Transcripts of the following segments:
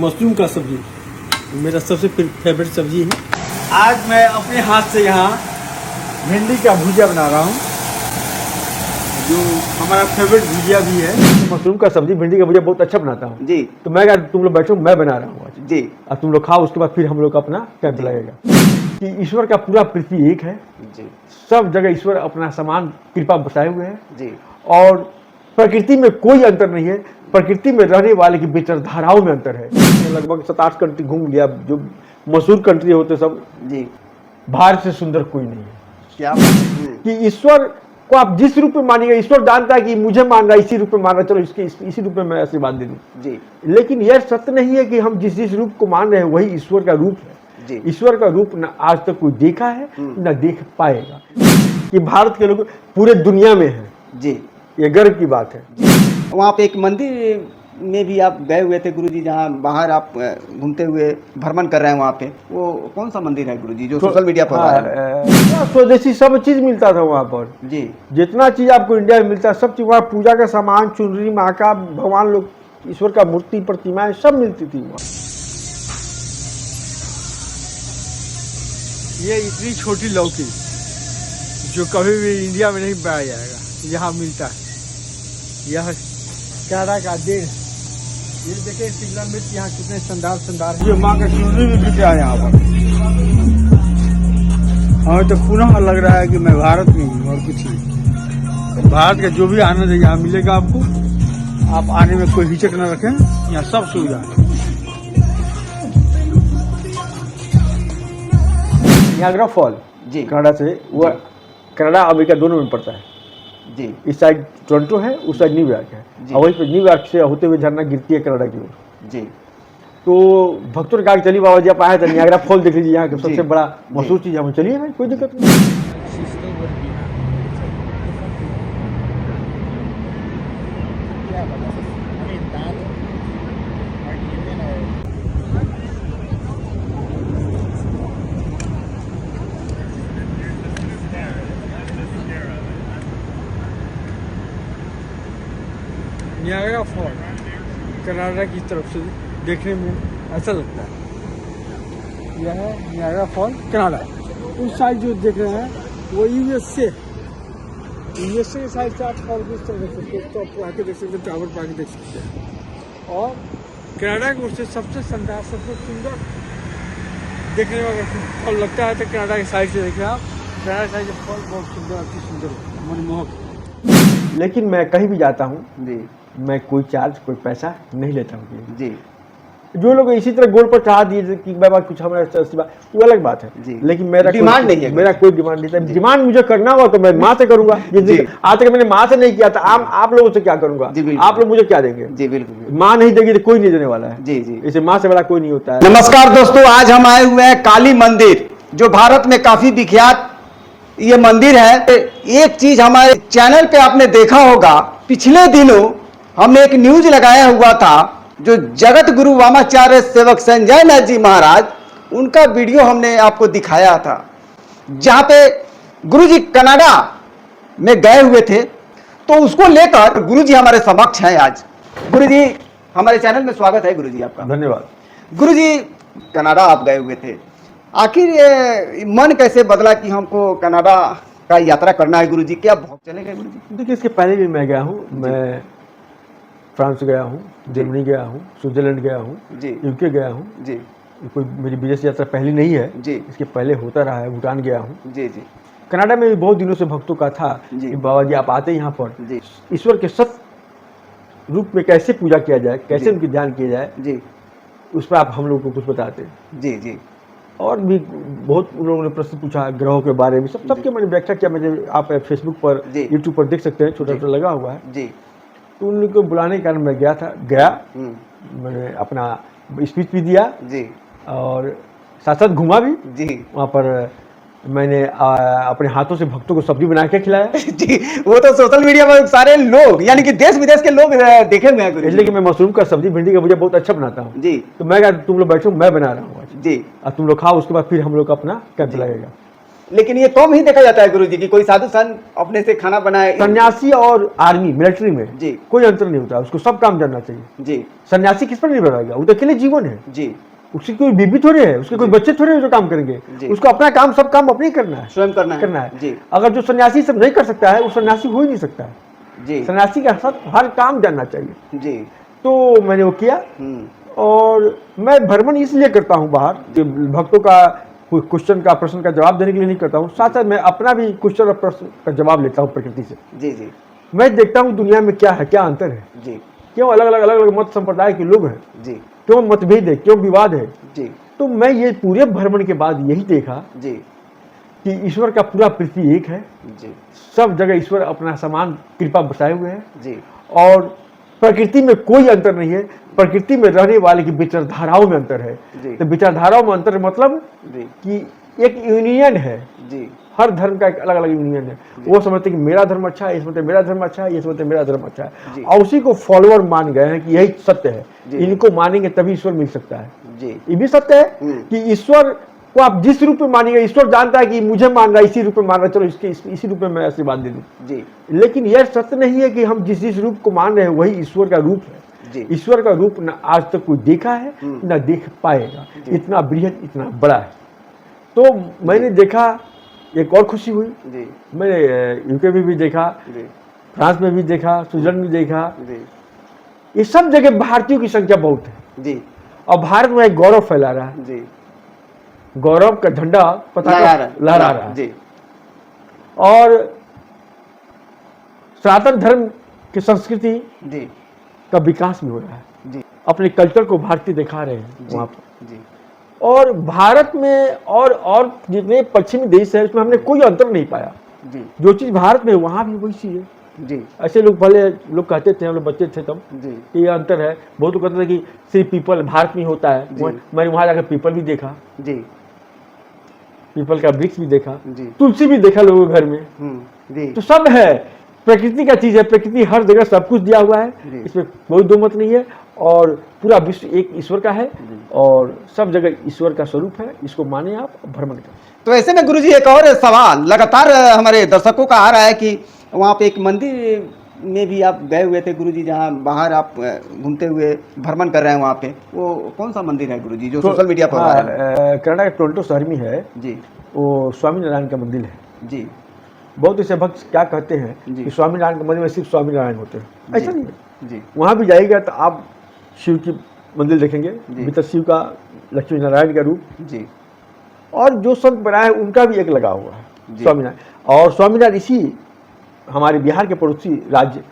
Mushroom का सब्जी मेरा सबसे फेवरेट सब्जी है। आज मैं अपने हाथ से यहाँ भिंडी का भुजिया बना रहा हूँ, जो हमारा फेवरेट भुजिया भी है। मशरूम का सब्जी भिंडी का भुजिया बहुत अच्छा बनाता हूँ जी। तो मैं तुम लोग बैठो, मैं बना रहा हूँ आज जी। और तुम लोग खाओ, उसके बाद फिर हम लोग का अपना कैंप लगेगा। कि ईश्वर का पूरा पृथ्वी एक है जी। सब जगह ईश्वर अपना समान कृपा बसाए हुए हैं जी। और प्रकृति में कोई अंतर नहीं है। प्रकृति में रहने वाले की विचारधाराओं में अंतर है। लगभग 7-8 कंट्री घूम लिया, जो मशहूर कंट्री होते सब। जी। भारत से सुंदर कोई नहीं है। क्या कि ईश्वर को आप जिस रूप में मानिएगा, ईश्वर जानता है कि मुझे मान रहा है इसी रूप में मान रहा है, चलो इसी रूप में मैं आशीर्वाद दे दूं। जी। लेकिन यह सत्य नहीं है कि हम जिस रूप को मान रहे हैं वही ईश्वर का रूप है। जी। ईश्वर का रूप न आज तक कोई देखा है न देख पाएगा। कि भारत के लोग पूरे दुनिया में हैं। जी। ये गर्व की बात है। वहाँ पे एक मंदिर में भी आप गए हुए थे गुरुजी, जहाँ बाहर आप घूमते हुए भ्रमण कर रहे हैं, वहाँ पे वो कौन सा मंदिर है गुरुजी जो सोशल मीडिया पर वायरल है? स्वदेशी सब चीज मिलता था वहाँ पर। जी। जितना चीज आपको इंडिया में मिलता है सब चीज वहाँ, पूजा का सामान, चुनरी, माँ का भगवान लोग, ईश्वर का मूर्ति, प्रतिमाएं सब मिलती थी वहाँ। ये इतनी छोटी लौकी जो कभी भी इंडिया में नहीं पाया जाएगा, यहाँ मिलता है। यह कैरा का देश, ये देखिए शिमला मिर्च यहाँ कितने शानदार ये माँ का चुनरी भी बिक रहा है यहाँ पर। हमें तो पुनः लग रहा है कि मैं भारत में हूँ और कुछ नहीं। भारत का जो भी आनंद है यहाँ मिलेगा आपको। आप आने में कोई हिचक न रखें, यहाँ सब सुविधा है। नियाग्रा फॉल जी। कनाडा से, वो कनाडा अमेरिका दोनों में पड़ता है। जी। इस साइड टोरंटो है, उस साइड न्यूयॉर्क है और वहीं पे न्यूयॉर्क से होते हुए झरना गिरती है कनाडा की ओर। जी। तो भक्तों ने कहा कि चलिए बाबा जी आप आए थे नियाग्रा फॉल देख लीजिए, यहाँ का सबसे बड़ा मशहूर चीज है। चलिए भाई, कोई दिक्कत नहीं। नियाग्रा फॉल कनाडा की तरफ से देखने में ऐसा लगता है। यह है नियाग्रा फॉल कनाडा। उस साइड जो देख रहे हैं वो यूएसए के साइड से आप फॉल को इस तरह देख सकते हैं। तो आप आके देख सकते हैं, टावर पर आके देख सकते हैं। और कनाडा की ओर से सबसे शानदार, सबसे सुंदर देखने में अगर फॉल लगता है तो कनाडा की साइड से देखें आप। कनाडा साइड से फॉल बहुत सुंदर, अति सुंदर, मनमोहक। लेकिन मैं कहीं भी जाता हूँ जी। मैं कोई चार्ज, कोई पैसा नहीं लेता हूँ। जी। जो लोग इसी तरह गोल पर चढ़ा दिए कि बाबा कुछ हमारा वो अलग बात है। जी। लेकिन मेरा डिमांड नहीं है, मेरा कोई डिमांड नहीं था। डिमांड मुझे करना हुआ तो मैं माँ से करूंगा। आज तक मैंने माँ से नहीं किया था। आप लोगों से क्या करूंगा? आप लोग मुझे क्या देंगे? जी बिल्कुल। माँ नहीं देगी तो कोई नहीं देने वाला है। जी। जी। इसे माँ से बड़ा कोई नहीं होता है। नमस्कार दोस्तों, आज हम आए हुए हैं काली मंदिर, जो भारत में काफी विख्यात ये मंदिर है। एक चीज हमारे चैनल पे आपने देखा होगा, पिछले दिनों हमने एक न्यूज लगाया हुआ था, जो जगत गुरु वामाचार्य सेवक संजय नाथ जी महाराज, उनका वीडियो हमने आपको दिखाया था, जहां पे गुरुजी कनाडा में गए हुए थे। तो उसको लेकर गुरुजी हमारे समक्ष हैं आज। गुरुजी हमारे चैनल में स्वागत है। गुरुजी आपका धन्यवाद। गुरुजी कनाडा आप गए हुए थे, आखिर ये मन कैसे बदला कि हमको कनाडा का यात्रा करना है? गुरुजी क्या बहुत चले गए गुरुजी? देखिए, इसके पहले भी मैं गया हूँ। मैं फ्रांस गया हूँ, जर्मनी गया हूँ, स्विट्जरलैंड गया हूँ, यूके गया हूँ। जी। कोई मेरी विदेश यात्रा पहली नहीं है। जी। इसके पहले होता रहा है। भूटान गया हूँ। जी। जी। कनाडा में भी बहुत दिनों से भक्तों का था कि बाबा जी आप आते यहाँ पर जी। ईश्वर के सत्य रूप में कैसे पूजा किया जाए, कैसे उनकी ध्यान किया जाए। जी। उस पर आप हम लोग को कुछ बताते। जी। जी। और भी बहुत उन लोगों ने प्रश्न पूछा ग्रहों के बारे में, सबके मैंने व्याख्या किया। मुझे आप फेसबुक पर, यूट्यूब पर देख सकते हैं, छोटा छोटा लगा हुआ है। जी। तो उनको बुलाने के कारण मैं गया। मैंने अपना स्पीच भी दिया जी। और साथ साथ घूमा भी। जी। वहाँ पर मैंने अपने हाथों से भक्तों को सब्जी बना के खिलाया। जी। वो तो सोशल मीडिया पर सारे लोग, यानी कि देश विदेश के लोग देखे हुए हैं। इसलिए कि मैं मशरूम का सब्जी, भिंडी का भुजिया बहुत अच्छा बनाता हूँ। जी। तो मैं तुम लोग बैठो, मैं बना रहा हूँ आज। जी। और तुम लोग खाओ, उसके बाद फिर हम लोग का अपना कैंप लगेगा। लेकिन ये तो नहीं देखा जाता है गुरुजी कि कोई साधु संत अपने से खाना बनाए। सन्यासी और आर्मी मिलिट्री में जी कोई अंतर नहीं होता, उसको सब काम जानना चाहिए। जी सन्यासी किस पर निर्भर रहेगा, वो तो अकेले जीवन है, जी उसकी कोई बीबी थोड़ी है, उसके कोई बच्चे थोड़े हैं जो काम करेंगे, जी। उसको अपना काम सब काम अपने ही करना है, स्वयं करना है जी अगर जो सन्यासी सब नहीं कर सकता है वो सन्यासी हो ही नहीं सकता है। जी सन्यासी का साथ हर काम जानना चाहिए। जी तो मैंने वो किया और मैं भ्रमण इसलिए करता हूँ बाहर कि भक्तों का कोई क्वेश्चन का प्रश्न का जवाब देने के लिए नहीं करता हूँ, साथ साथ मैं अपना भी क्वेश्चन और प्रश्न का जवाब लेता हूँ प्रकृति से। जी जी मैं देखता हूँ दुनिया में क्या है, क्या अंतर है, जी क्यों अलग अलग मत संप्रदाय के लोग हैं, जी क्यों मतभेद है, क्यों विवाद है। जी तो मैं ये पूरे भ्रमण के बाद यही देखा जी कि ईश्वर का पूरा पृथ्वी एक है, जी सब जगह ईश्वर अपना समान कृपा बसाए हुए हैं जी और प्रकृति में कोई अंतर नहीं है। प्रकृति में रहने वाले की विचारधाराओं में अंतर है। जी तो विचारधाराओं में अंतर मतलब जी कि एक यूनियन है, जी हर धर्म का एक अलग अलग यूनियन है। वो समझते हैं कि मेरा धर्म अच्छा है, ये समझते हैं मेरा धर्म अच्छा है, ये समझते हैं मेरा धर्म अच्छा जी। है, और उसी को फॉलोअर मान गए हैं कि यही सत्य है, जी। इनको मानेंगे तभी ईश्वर मिल सकता है। जी ये भी सत्य है कि ईश्वर को आप जिस रूप में मानेंगे, ईश्वर जानता है कि मुझे मान रहा है इसी रूप में मान रहा है, चलो इसी रूप में मैं आशीर्वाद दे दूं। जी लेकिन यह सत्य नहीं है कि हम जिस रूप को मान रहे हैं वही ईश्वर का रूप है। जी ईश्वर का रूप न आज तक कोई देखा है न देख पाएगा, इतना बृहद इतना बड़ा है। तो मैंने देखा, एक और खुशी हुई, जी मैंने यूके में भी देखा, जी फ्रांस में भी देखा, स्विट्जरलैंड में देखा, जी ये सब जगह भारतीयों की संख्या बहुत है जी और भारत में एक गौरव फैला रहा है, जी गौरव का झंडा पताका लहरा रहा है। जी और सनातन धर्म की संस्कृति जी का विकास भी हो रहा है, जी अपने कल्चर को भारतीय दिखा रहे हैं जी वहाँ पर। जी और भारत में और जितने पश्चिमी देश है उसमें हमने कोई अंतर नहीं पाया। जी जो चीज़ भारत में वहाँ भी वही चीज़ है। जी ऐसे लोग पहले लोग कहते थे, हम लोग बच्चे थे तब, जी कि ये अंतर है। बहुत लोग कहते थे कि सिर्फ पीपल भारत में ही होता है। जी। मैंने वहाँ जाकर पीपल भी देखा, जी पीपल का वृक्ष भी देखा, जी तुलसी भी देखा लोगों के घर में। जी तो सब है, प्रकृति का चीज़ है, प्रकृति हर जगह सब कुछ दिया हुआ है, जी। इसमें कोई दो मत नहीं है। और पूरा विश्व एक ईश्वर का है और सब जगह ईश्वर का स्वरूप है, इसको माने आप, भ्रमण करें। तो ऐसे में गुरुजी एक और सवाल लगातार हमारे दर्शकों का आ रहा है कि वहाँ पे एक मंदिर में भी आप गए हुए थे गुरुजी, जहाँ बाहर आप घूमते हुए भ्रमण कर रहे हैं, वहाँ पे वो कौन सा मंदिर है गुरुजी जो सोशल मीडिया पर वायरल है? कनाडा के टोरंटो शहर में है, जी वो स्वामी नारायण का मंदिर है। जी बहुत ऐसे भक्त क्या कहते हैं जी। कि स्वामी नारायण के मंदिर में सिर्फ स्वामी नारायण होते हैं, ऐसा नहीं है। जी वहाँ भी जाइएगा तो आप शिव की मंदिर देखेंगे, जी। भीतर शिव का, लक्ष्मी नारायण का रूप, जी और जो संत बनाए हैं उनका भी एक लगा हुआ है जी। स्वामीनारायण। और स्वामीनारायण इसी हमारे बिहार के पड़ोसी राज्य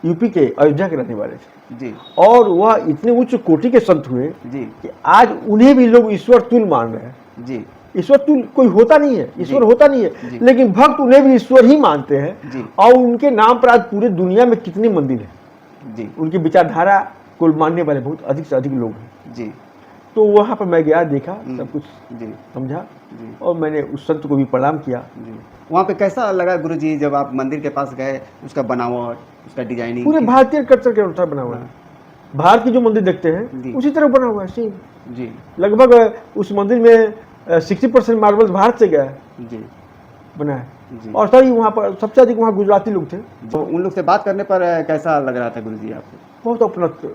यूपी के अयोध्या के रहने वाले थे, जी और वह इतने उच्च कोटि के संत हुए जी कि आज उन्हें भी लोग ईश्वर तुल्य मान रहे हैं। जी ईश्वर तुल्य कोई होता नहीं है, ईश्वर जी। होता नहीं जी। है, लेकिन भक्त उन्हें भी ईश्वर ही मानते हैं। जी। और उनके नाम पर आज पूरे दुनिया में कितने मंदिर हैं, जी उनकी विचारधारा को मानने वाले बहुत अधिक से अधिक लोग हैं। जी तो वहाँ पर मैं गया, देखा, सब कुछ जी समझा, जी और मैंने उस संत को भी प्रणाम किया। जी वहाँ पे कैसा लगा गुरुजी जब आप मंदिर के पास गए, उसका बनावट, उसका डिजाइनिंग? पूरे भारतीय कल्चर के अनुसार बना हुआ है। भारत की जो मंदिर देखते जी। हैं उसी तरह बना हुआ है, सेम। जी लगभग उस मंदिर में 60% मार्बल भारत से गया है, जी बना है। जी और सभी वहाँ पर सबसे अधिक वहाँ गुजराती लोग थे। तो उन लोग से बात करने पर कैसा लग रहा था गुरुजी आपको? बहुत अपनत्व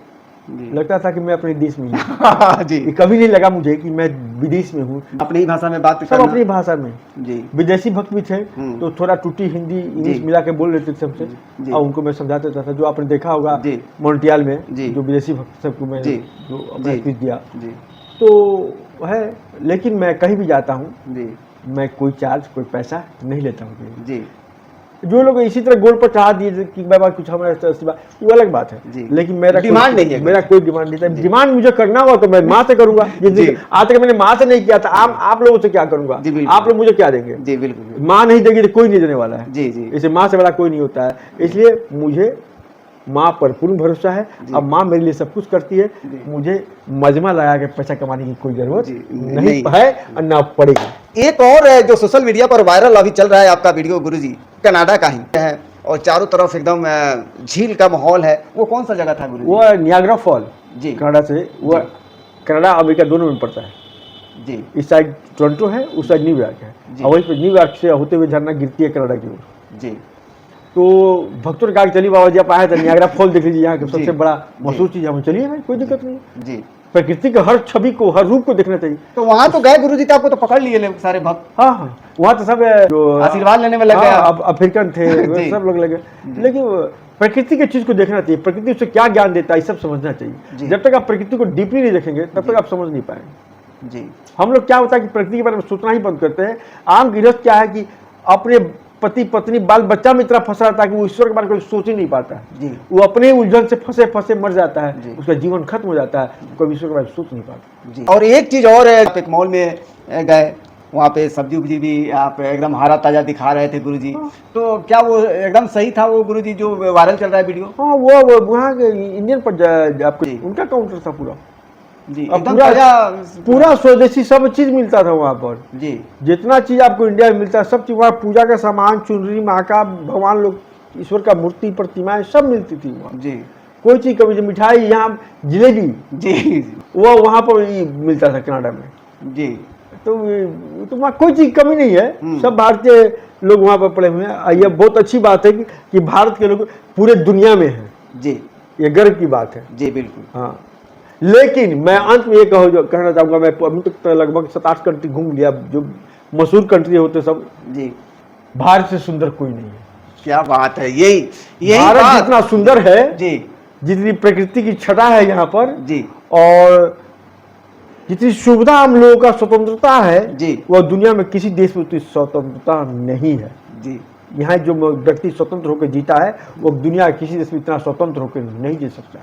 जी लगता था कि मैं अपने देश में हूँ। जी ये कभी नहीं लगा मुझे कि मैं विदेश में हूँ। अपनी ही भाषा में बात सब करना? अपनी भाषा में। जी विदेशी भक्त भी थे तो थोड़ा टूटी हिंदी इंग्लिश जी। मिला के बोल लेते थे हमसे, जी। और उनको मैं समझा देता था। जो आपने देखा होगा जी। मोन्ट्रियल में जी। जो विदेशी भक्त सबको मैं जी। जो अपना जी। स्पीच दिया, जी तो है। लेकिन मैं कहीं भी जाता हूँ, जी मैं कोई चार्ज, कोई पैसा नहीं लेता हूँ। जी जो लोग इसी तरह गोल पर चढ़ा दिए कि बाबा कुछ हमारे वो अलग बात है, जी। लेकिन मेरा डिमांड नहीं है, मेरा कोई डिमांड नहीं था। डिमांड मुझे करना हुआ तो मैं माँ से करूंगा। जी। आज तक मैंने माँ से नहीं किया था, आप लोगों से क्या करूंगा? जी, बिल्कुल। आप लोग मुझे क्या देंगे? जी बिल्कुल। माँ नहीं देगी तो कोई नहीं देने वाला है। जी जी इसे माँ से बड़ा कोई नहीं होता है, इसलिए मुझे माँ पर पूर्ण भरोसा है। अब माँ मेरे लिए सब कुछ करती है, मुझे मजमा लगा के पैसा कमाने की कोई जरूरत जी, नहीं है और ना पड़ेगी। एक और जो सोशल मीडिया पर वायरल अभी चल रहा है आपका वीडियो गुरुजी, कनाडा का ही है और चारों तरफ एकदम झील का माहौल है, वो कौन सा जगह था गुरुजी? वो नियाग्रा फॉल जी कनाडा से, वो कनाडा अमेरिका दोनों में पड़ता है। जी इस साइड टोरंटो है, उस साइड न्यूयॉर्क है, जी। और वहीं पे न्यूयॉर्क से होते हुए झरना गिरती है कनाडा की ओर। जी तो भक्तों ने कहा कि चलिए बाबा जी आप आए थे नियाग्रा फॉल देख लीजिए, यहाँ की जी। सबसे बड़ा जी। मशहूर चीज है। हम चलिए भाई, कोई दिक्कत नहीं है। जी। प्रकृति के हर छवि को, हर रूप को देखना चाहिए। तो वहां तो गए गुरुजी, तो आपको तो पकड़ लिए लोग सारे भक्त, हाँ हाँ, वहाँ तो सब जो आशीर्वाद लेने में लग गए हाँ, आप। अफ्रीकन थे वो जी। सब लोग लगे। लेकिन प्रकृति की चीज को देखना चाहिए, प्रकृति उसे क्या ज्ञान देता है ये सब समझना जी। चाहिए। जब तक आप प्रकृति को डीपली नहीं देखेंगे तब जी। तक आप समझ नहीं पाएंगे। जी हम लोग क्या होता है कि प्रकृति के बारे में सोचना ही बंद करते हैं। आम गृहस्थ क्या है कि अपने पति पत्नी बाल बच्चा में इतना फंसा रहता है कि वो ईश्वर के बारे में सोच ही नहीं पाता है। जी वो अपने उलझन से फंसे फंसे मर जाता जी। है, उसका जीवन खत्म हो जाता है, कभी ईश्वर के बारे में सोच नहीं पाता। जी। और एक चीज और है, आप एक मॉल में गए, वहाँ पे सब्जी उब्जी भी आप एकदम हरा ताजा दिखा रहे थे गुरुजी, तो क्या वो एकदम सही था वो गुरुजी जो वायरल चल रहा है वीडियो? हाँ, वो वहाँ के इंडियन पर आपको जी। उनका काउंटर था पूरा। जी अब एकदम पूरा ताजा, पूरा स्वदेशी सब चीज मिलता था वहाँ पर। जी जितना चीज आपको इंडिया में मिलता है सब चीज वहाँ, पूजा का सामान, चुनरी, माँ का भगवान लोग, ईश्वर का मूर्ति, प्रतिमाएं सब मिलती थी वहाँ। जी कोई चीज कभी मिठाई, यहाँ जलेबी, जी वो वहाँ पर ही मिलता था कनाडा में। जी तो वहाँ कोई चीज कमी नहीं है, सब भारतीय लोग वहाँ पर पड़े हुए हैं। ये बहुत अच्छी बात है कि भारत के लोग पूरे दुनिया में हैं, जी ये गर्व की बात है। जी बिल्कुल। हाँ, लेकिन मैं अंत में ये कहना चाहूँगा, मैं अभी तक तो लगभग 7-8 कंट्री घूम लिया, जो मशहूर कंट्री होते सब, जी भारत से सुंदर कोई नहीं है। क्या बात है, यही भारत बात। जितना सुंदर है, जी जितनी प्रकृति की छटा है यहाँ पर, जी और जितनी सुविधा हम लोगों का, स्वतंत्रता है, जी वह दुनिया में किसी देश में उतनी स्वतंत्रता नहीं है। जी यहाँ जो व्यक्ति स्वतंत्र होकर जीता है वो दुनिया के किसी देश में इतना स्वतंत्र होकर नहीं जी सकता।